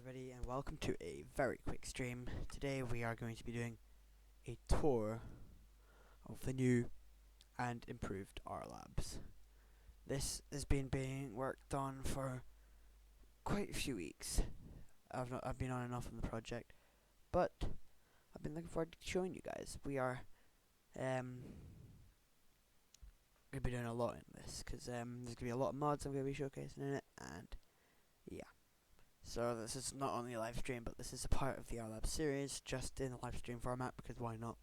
everybody, and welcome to a very quick stream. Today we are going to be doing a tour of the new and improved RLabs. This has been being worked on for quite a few weeks. I've been on and off on the project, but I've been looking forward to showing you guys. We are going to be doing a lot in this because there's going to be a lot of mods I'm going to be showcasing in it, and yeah. So this is not only a live stream, but this is a part of the RLabs series, just in a live stream format, because why not?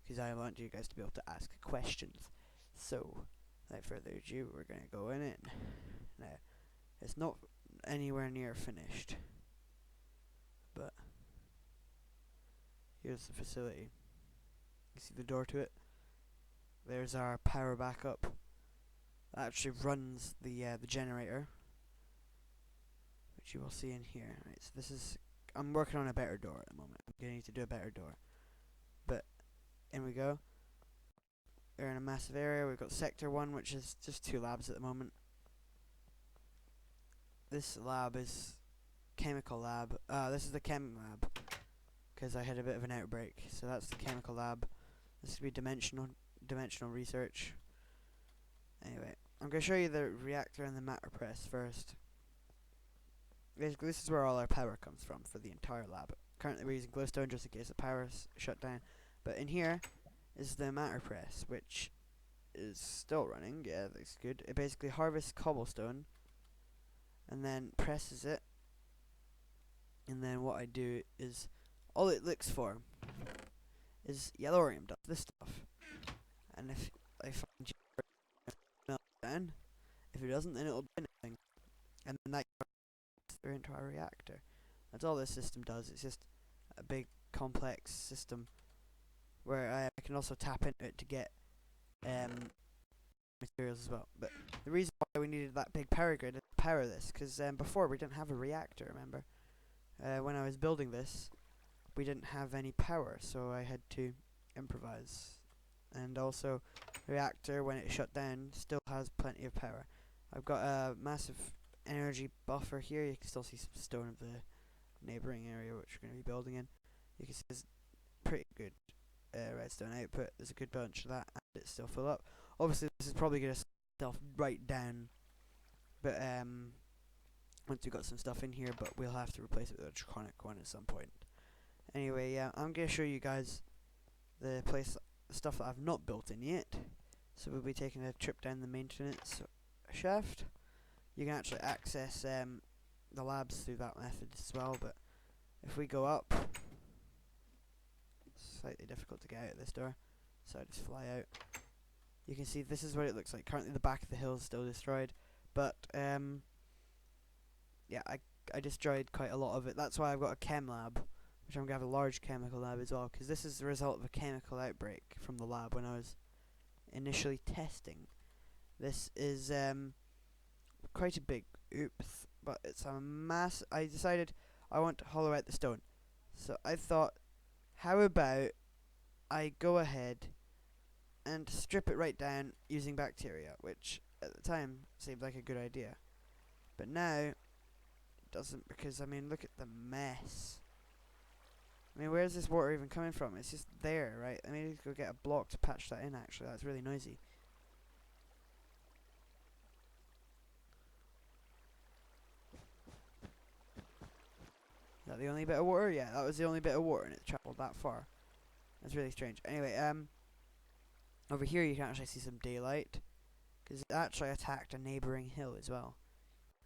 Because I want you guys to be able to ask questions. So, without further ado, we're going to go in it. Now, it's not anywhere near finished, but here's the facility. You see the door to it? There's our power backup. That actually runs the generator, which you will see in here. Right, so this is, I'm working on a better door at the moment. I'm going to need to do a better door. But, in we go. We're in a massive area. We've got Sector 1, which is just 2 labs at the moment. This lab is Chemical Lab. This is the Chem Lab, because I had a bit of an outbreak. So that's the Chemical Lab. This will be dimensional research. Anyway, I'm going to show you the reactor and the matter press first. Basically, this is where all our power comes from for the entire lab. Currently we're using glowstone just in case the power's shut down. But in here is the matter press, which is still running. Yeah, that's good. It basically harvests cobblestone and then presses it. And then what I do is, all it looks for is yellorium does this stuff. And if I find melt down, if it doesn't, then it'll do nothing. And then that through into our reactor. That's all this system does. It's just a big complex system where I can also tap into it to get materials as well. But the reason why we needed that big power grid is to power this, because before we didn't have a reactor, remember? When I was building this, we didn't have any power, so I had to improvise. And also, the reactor, when it shut down, still has plenty of power. I've got a massive energy buffer here. You can still see some stone of the neighbouring area which we're going to be building in. You can see there's pretty good redstone output. There's a good bunch of that, and it's still full up. Obviously this is probably going to self right down, but once we've got some stuff in here, but we'll have to replace it with a draconic one at some point. Anyway, yeah, I'm going to show you guys the stuff that I've not built in yet. So we'll be taking a trip down the maintenance shaft. You can actually access the labs through that method as well, but if we go up, it's slightly difficult to get out of this door, so I just fly out. You can see this is what it looks like. Currently the back of the hill is still destroyed, but yeah, I destroyed quite a lot of it. That's why I've got a chem lab, which I'm going to have a large chemical lab as well, because this is the result of a chemical outbreak from the lab when I was initially testing. This is quite a big oops, but it's a mass. I decided I want to hollow out the stone, so I thought, how about I go ahead and strip it right down using bacteria, which at the time seemed like a good idea, but now it doesn't, because I mean, look at the mess. I mean, where's this water even coming from? It's just there, right? I need to go get a block to patch that in. Actually, that's really noisy. Is that the only bit of water? Yeah, that was the only bit of water, and it travelled that far. That's really strange. Anyway, over here you can actually see some daylight, because it actually attacked a neighbouring hill as well.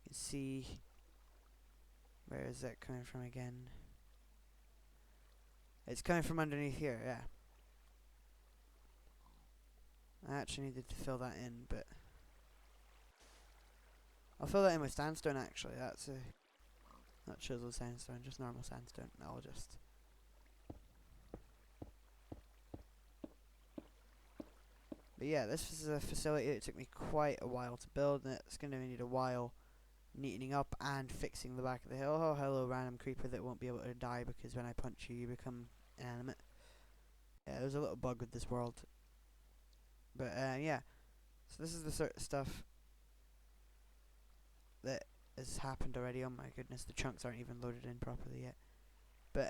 You can see, where is that coming from again? It's coming from underneath here, yeah. I actually needed to fill that in, but I'll fill that in with sandstone actually. That's a not chiseled sandstone, just normal sandstone. I'll just but yeah, this is a facility that took me quite a while to build, and it's going to need a while neatening up and fixing the back of the hill. Oh, hello, random creeper that won't be able to die because when I punch you, you become inanimate. Yeah, there's a little bug with this world. But yeah, so this is the sort of stuff that has happened already. Oh my goodness, the chunks aren't even loaded in properly yet. But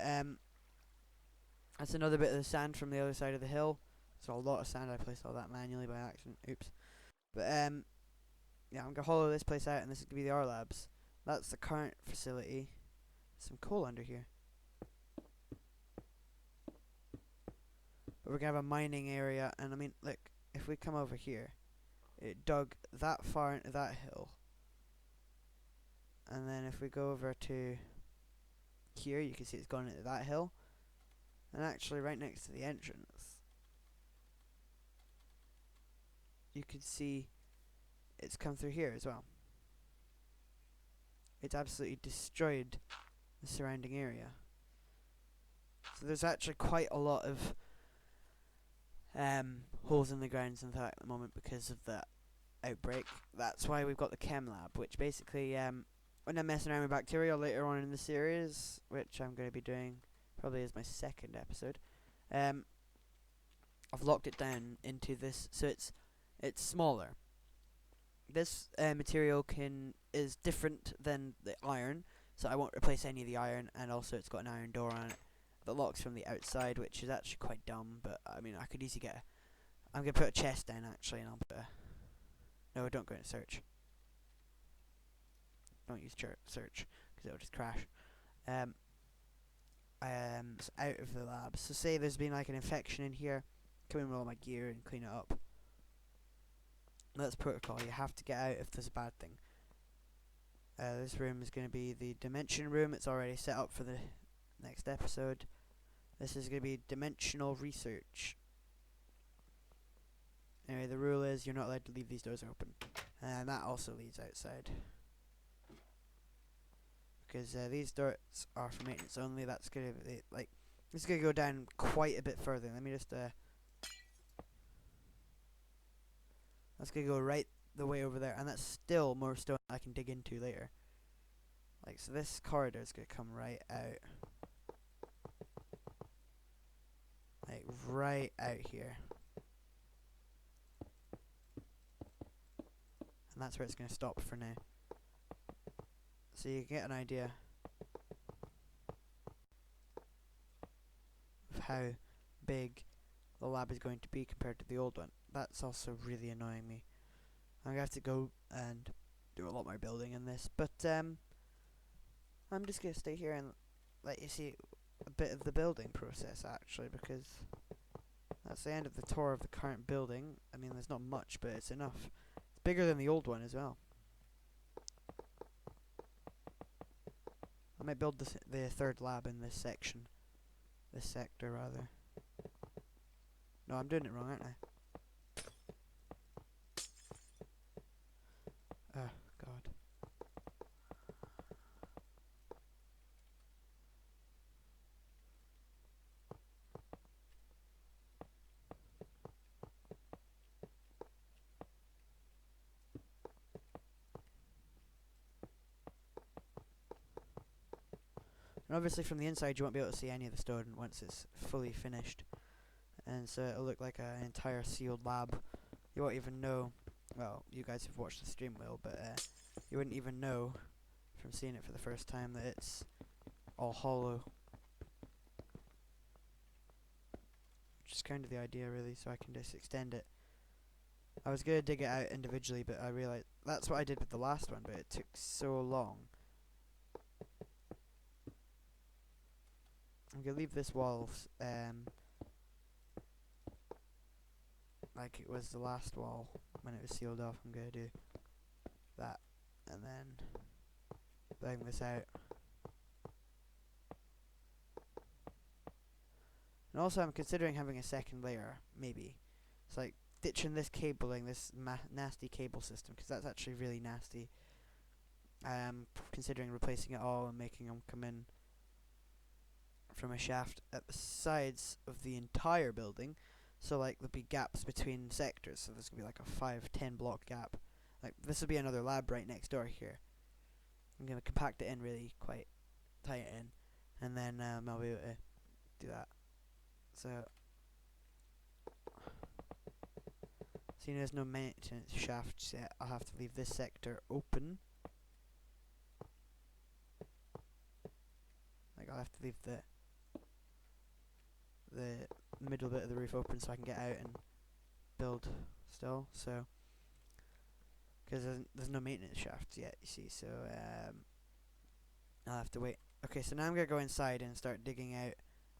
that's another bit of the sand from the other side of the hill. So a lot of sand. I placed all that manually by accident. Oops. But yeah, I'm gonna hollow this place out, and this is gonna be the RLabs. That's the current facility. Some coal under here. But we're gonna have a mining area, and I mean, look, if we come over here, it dug that far into that hill. And then if we go over to here, you can see it's gone into that hill. And actually right next to the entrance, you can see it's come through here as well. It's absolutely destroyed the surrounding area. So there's actually quite a lot of holes in the grounds and that at the moment because of that outbreak. That's why we've got the chem lab, which basically when I'm messing around with bacteria later on in the series, which I'm going to be doing probably as my second episode, I've locked it down into this, so it's smaller. This material is different than the iron, so I won't replace any of the iron, and also it's got an iron door on it that locks from the outside, which is actually quite dumb, but I mean, I could easily I'm going to put a chest down actually, and I'll put no, don't go into search. Don't use search, because it'll just crash. It's out of the lab. So say there's been like an infection in here, come in with all my gear and clean it up. That's protocol. You have to get out if there's a bad thing. This room is going to be the dimension room. It's already set up for the next episode. This is going to be dimensional research. Anyway, the rule is you're not allowed to leave these doors open. And that also leads outside. Because these doors are for maintenance only. That's going to be, like, this is going to go down quite a bit further. Let me just, that's going to go right the way over there. And that's still more stone I can dig into later. Like, so this corridor is going to come right out. Like, right out here. And that's where it's going to stop for now. So you get an idea of how big the lab is going to be compared to the old one. That's also really annoying me. I'm going to have to go and do a lot more building in this. But I'm just going to stay here and let you see a bit of the building process actually, because that's the end of the tour of the current building. I mean, there's not much, but it's enough. It's bigger than the old one as well. I might build the third lab in this section. This sector, rather. No, I'm doing it wrong, aren't I? Oh, God. And obviously from the inside you won't be able to see any of the stone once it's fully finished. And so it'll look like an entire sealed lab. You won't even know, well, you guys have watched the stream will, but you wouldn't even know from seeing it for the first time that it's all hollow. Which is kind of the idea really, so I can just extend it. I was going to dig it out individually, but I realised that's what I did with the last one, but it took so long. I'm going to leave this wall like it was the last wall when it was sealed off. I'm going to do that and then bang this out. And also I'm considering having a second layer, maybe. It's like ditching this cabling, this nasty cable system, because that's actually really nasty. Considering replacing it all and making them come in from a shaft at the sides of the entire building, so like there'll be gaps between sectors, so there's gonna be like a 5-10 block gap. Like this will be another lab right next door here. I'm gonna compact it in really quite tight in, and then I'll be able to do that. So seeing there's no maintenance shafts yet, I'll have to leave this sector open I'll have to leave the middle bit of the roof open so I can get out and build still. So, because there's no maintenance shafts yet, you see. So I'll have to wait. Okay, so now I'm gonna go inside and start digging out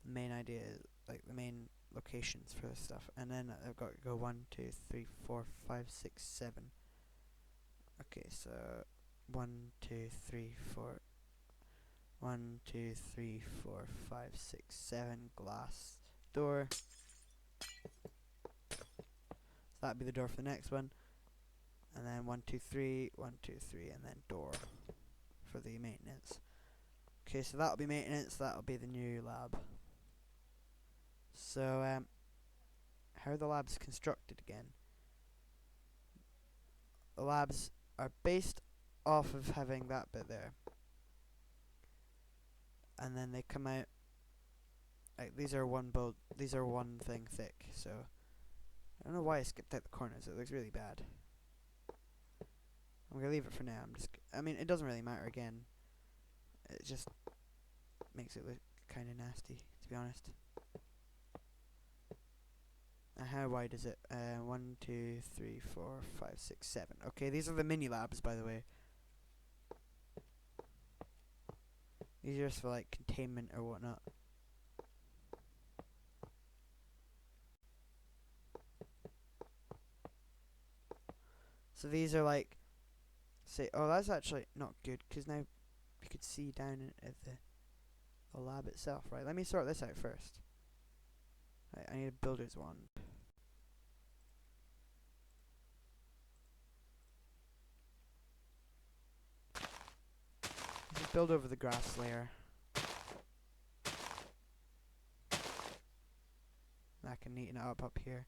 the main ideas, like the main locations for this stuff, and then I've got to go 1, 2, 3, 4, 5, 6, 7. Okay, so 1, 2, 3, 4. 1, 2, 3, 4, 5, 6, 7 glass door. So that'd be the door for the next one. And then 1, 2, 3, 1, 2, 3, and then door for the maintenance. Okay, so that'll be maintenance, that'll be the new lab. So, how are the labs constructed again? The labs are based off of having that bit there. And then they come out, like, these are one thing thick, so I don't know why I skipped out the corners, it looks really bad. I'm gonna leave it for now. I mean, it doesn't really matter again. It just makes it look kind of nasty, to be honest. How wide is it? 1, 2, 3, 4, 5, 6, 7. Okay, these are the mini labs, by the way. These are just for like containment or whatnot. So these are like, say, oh, that's actually not good, because now you could see down at the lab itself. Right, let me sort this out first. Right, I need a builder's wand. Just build over the grass layer. I can neaten it up here.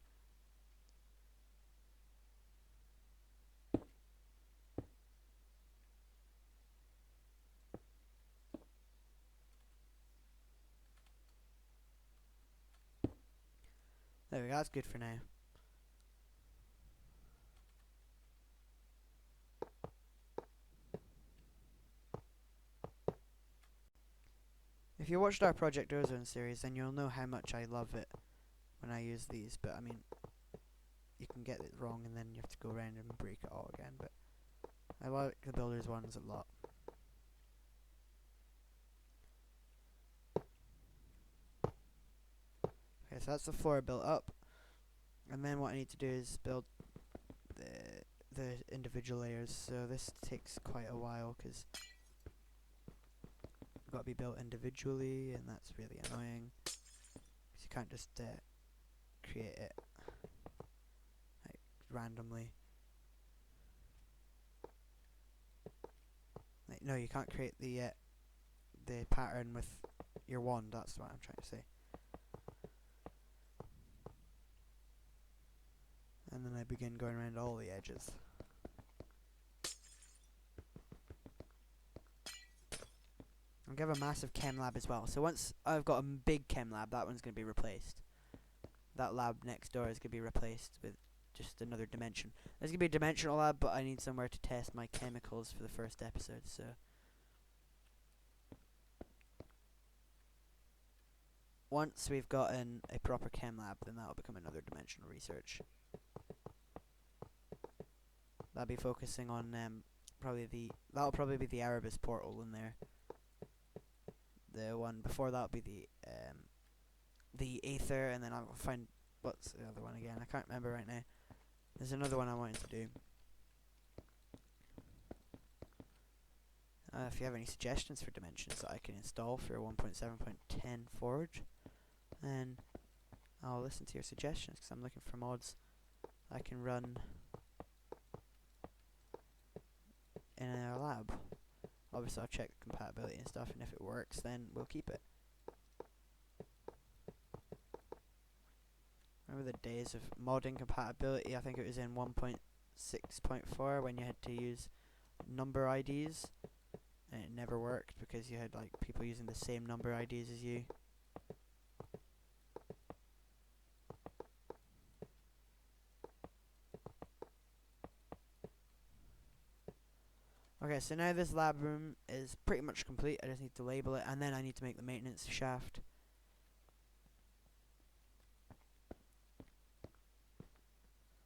There we go, that's good for now. If you watched our Project Ozone series, then you'll know how much I love it when I use these, but I mean, you can get it wrong and then you have to go around and break it all again, but I like the builder's ones a lot. Okay, so that's the floor built up, and then what I need to do is build the individual layers. So this takes quite a while because it's got to be built individually, and that's really annoying because you can't just create it like randomly. Like, no, you can't create the pattern with your wand. That's what I'm trying to say. And then I begin going around all the edges. I'm going to have a massive chem lab as well. So once I've got a big chem lab, that one's going to be replaced. That lab next door is going to be replaced with just another dimension. There's going to be a dimensional lab, but I need somewhere to test my chemicals for the first episode, so... Once we've gotten a proper chem lab, then that'll become another dimensional research. That'll be focusing on that'll probably be the Erebus portal in there. The one before that'll be the Aether, and then I'll find what's the other one again. I can't remember right now. There's another one I wanted to do. If you have any suggestions for dimensions that I can install for 1.7.10 Forge, then I'll listen to your suggestions, because I'm looking for mods I can run in our lab. Obviously I'll check the compatibility and stuff, and if it works then we'll keep it. Remember the days of modding compatibility? I think it was in 1.6.4 when you had to use number IDs, and it never worked because you had like people using the same number IDs as you. Okay, so now this lab room is pretty much complete. I just need to label it, and then I need to make the maintenance shaft.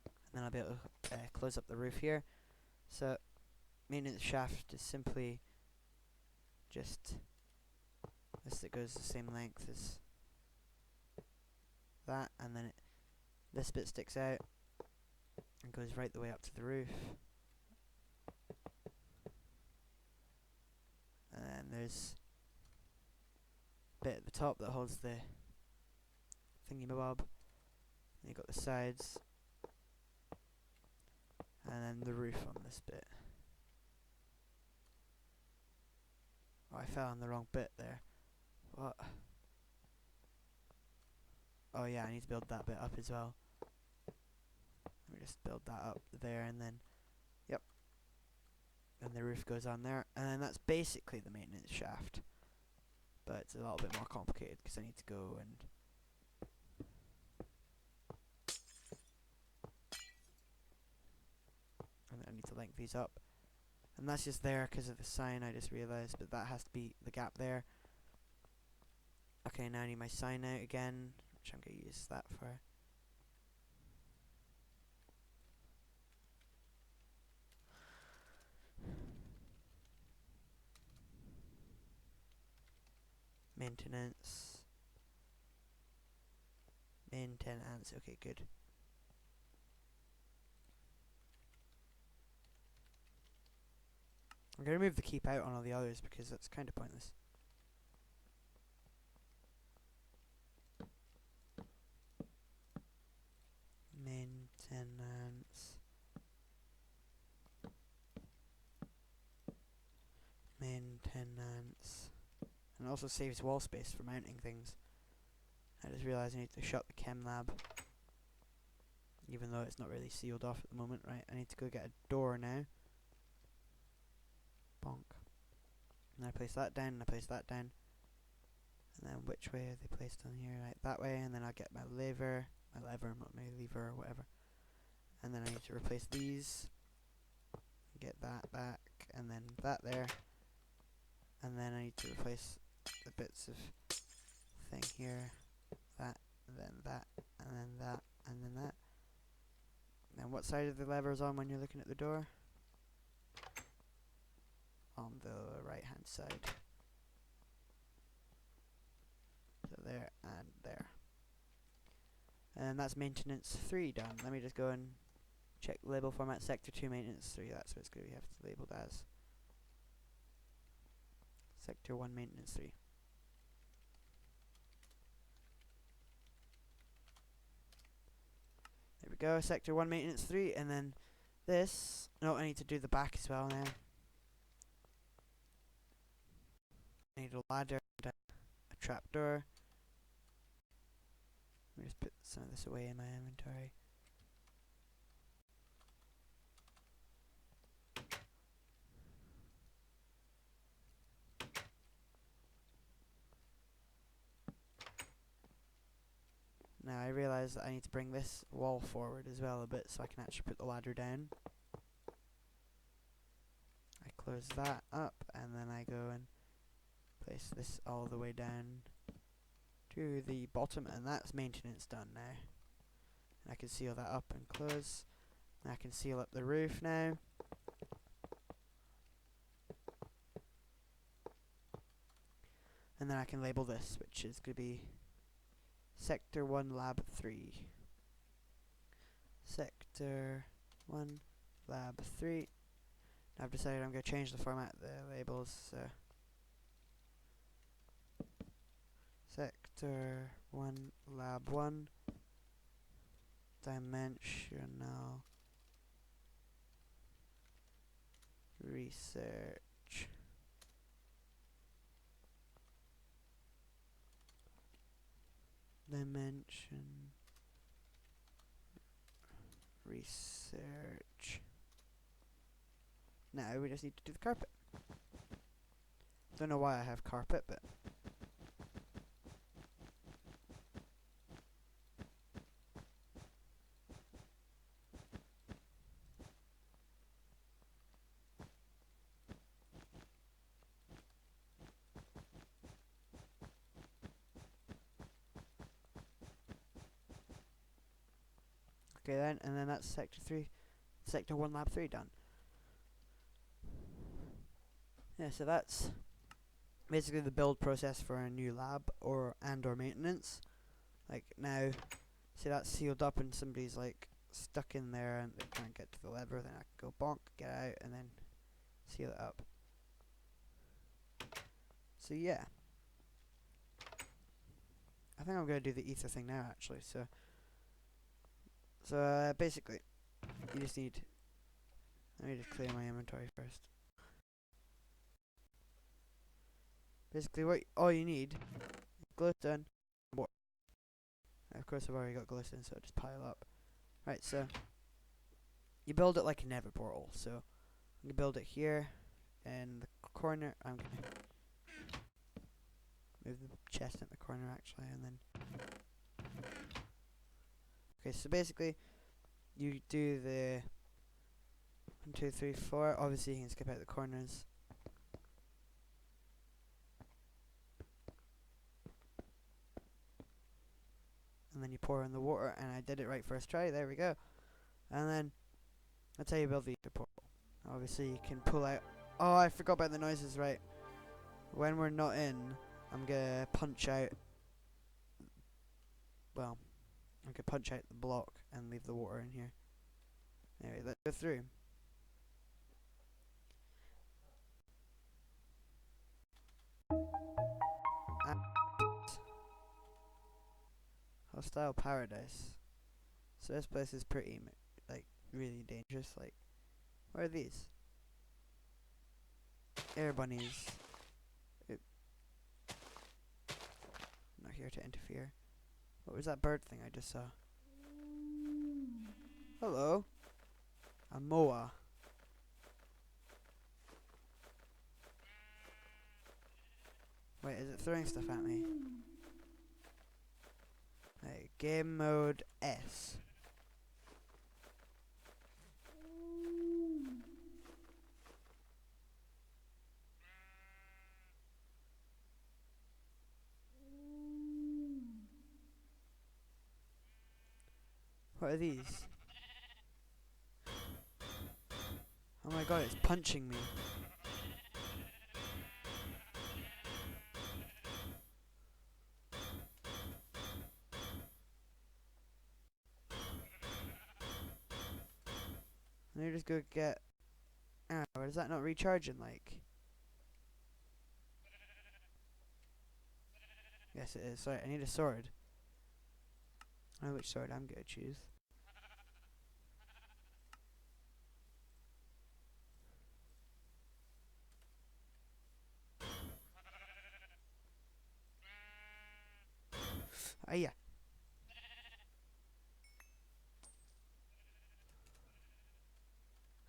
And then I'll be able to close up the roof here. So, maintenance shaft is simply just this that goes the same length as that, and then this bit sticks out and goes right the way up to the roof. And then there's a bit at the top that holds the thingy-mabob. Then you've got the sides, and then the roof on this bit. Oh, I fell on the wrong bit there. What? Oh yeah, I need to build that bit up as well. Let me just build that up there, and then, yep. And the roof goes on there, and then that's basically the maintenance shaft. But it's a little bit more complicated because I need to go and I need to link these up. And that's just there because of the sign, I just realised, but that has to be the gap there. Okay, now I need my sign out again, which I'm going to use that for. Maintenance. Maintenance, okay, good. I'm going to move the keep out on all the others because that's kind of pointless. Maintenance. Maintenance. And it also saves wall space for mounting things. I just realised I need to shut the chem lab. Even though it's not really sealed off at the moment, right? I need to go get a door now. Bonk. And I place that down, and I place that down. And then which way are they placed on here? Right, that way, and then I'll get my lever, not my lever or whatever. And then I need to replace these. Get that back, and then that there. And then I need to replace the bits of thing here. That, and then that, and then that, and then that. And what side of the lever is on when you're looking at the door? On the right hand side. So there and there. And that's maintenance 3 done. Let me just go and check the label format. Sector 2 maintenance 3, that's what it's going to have to labeled as. Sector 1 maintenance 3. There we go, sector 1 maintenance 3, and then this. No, I need to do the back as well now. I need a ladder and a trapdoor. Let me just put some of this away in my inventory. Now I realise that I need to bring this wall forward as well a bit so I can actually put the ladder down. I close that up and then I go and place this all the way down to the bottom, and that's maintenance done now. And I can seal that up and close. And I can seal up the roof now. And then I can label this, which is going to be Sector 1 Lab 3. Sector 1 Lab 3. Now I've decided I'm going to change the format of the labels. So Sector 1 Lab 1. Dimensional research. Dimension research. Now we just need to do the carpet. Don't know why I have carpet, but Okay then, and then that's Sector 1 Lab 3 done. Yeah, so that's basically the build process for a new lab or maintenance. Like now, see that's sealed up and somebody's like stuck in there and they can't get to the lever, then I can go bonk, get out, and then seal it up. So yeah. I think I'm gonna do the ether thing now actually, so basically you just need, let me just clear my inventory first. Basically all you need is glowstone and water. Of course I've already got glowstone, so I just pile up. Right, so you build it like a nether portal, so I'm gonna build it here in the corner. I'm gonna move the chest in the corner actually, and then okay, so basically you do the 1, 2, 3, 4. Obviously you can skip out the corners. And then you pour in the water, and I did it right first try, there we go. And then that's how you build the ether portal. Obviously you can pull out, oh I forgot about the noises, right. When we're not in, I'm gonna punch out, well, I'm gonna punch out the block and leave the water in here. Anyway, let's go through. Hostile paradise. So this place is pretty, like, really dangerous. Like, what are these? Air bunnies. I'm not here to interfere. What was that bird thing I just saw? Hello. A moa. Wait, is it throwing stuff at me? Hey, game mode S. What are these? Oh my god, it's punching me. Let me just go get... Oh, is that not recharging, like? Yes, it is. Sorry, I need a sword. I know which sword I'm gonna choose. Ah, yeah.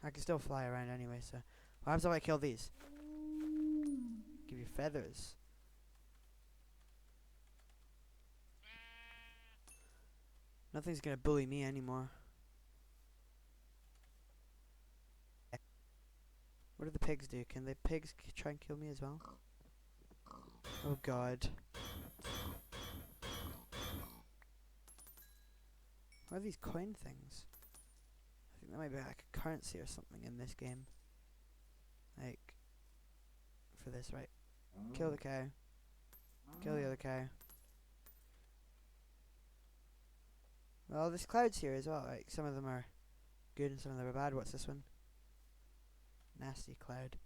I can still fly around anyway, so... What happens if I kill these? Give you feathers. Nothing's gonna bully me anymore. What do the pigs do? Can the pigs try and kill me as well? Oh god. What are these coin things? I think there might be like a currency or something in this game. Like, for this, right? Kill the cow. Kill the other cow. Well, there's clouds here as well. Like, some of them are good and some of them are bad. What's this one? Nasty cloud.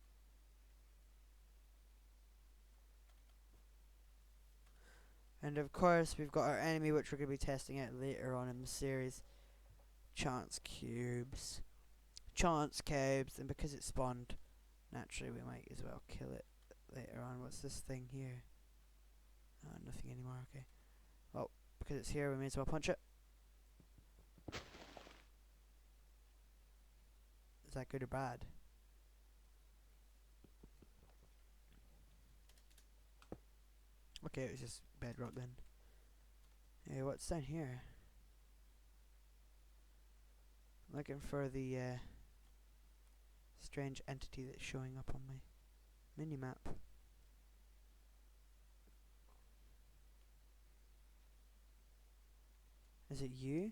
And of course, we've got our enemy, which we're going to be testing out later on in the series. Chance cubes. Chance cubes. And because it spawned, naturally we might as well kill it later on. What's this thing here? Oh, nothing anymore. Okay. Well, because it's here, we may as well punch it. Is that good or bad? Okay, it was just bedrock then. Hey, what's down here? Looking for the strange entity that's showing up on my mini-map. Is it you?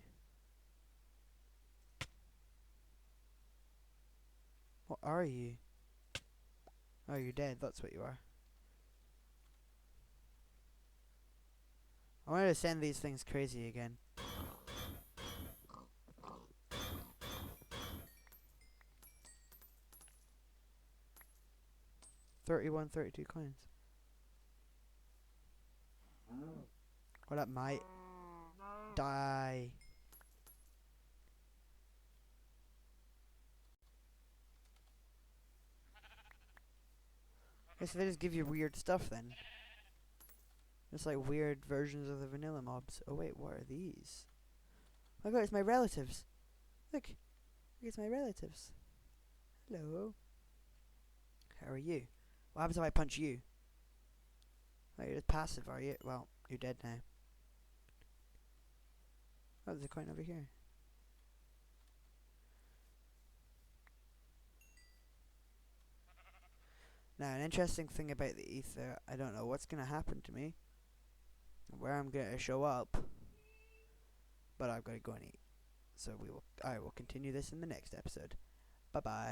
What are you? Oh, you're dead. That's what you are. I wanted to send these things crazy again. 31, 32 coins. What up, mate? Die. Guess they just give you weird stuff then. Just like weird versions of the vanilla mobs. Oh wait, what are these? Oh my god, it's my relatives. Look, it's my relatives. Hello. How are you? What happens if I punch you? Oh, you're just passive, are you? Well, you're dead now. Oh, there's a coin over here. Now, an interesting thing about the ether, I don't know what's gonna happen to me, where I'm gonna show up, but I've got to go and eat. So I will continue this in the next episode. Bye bye.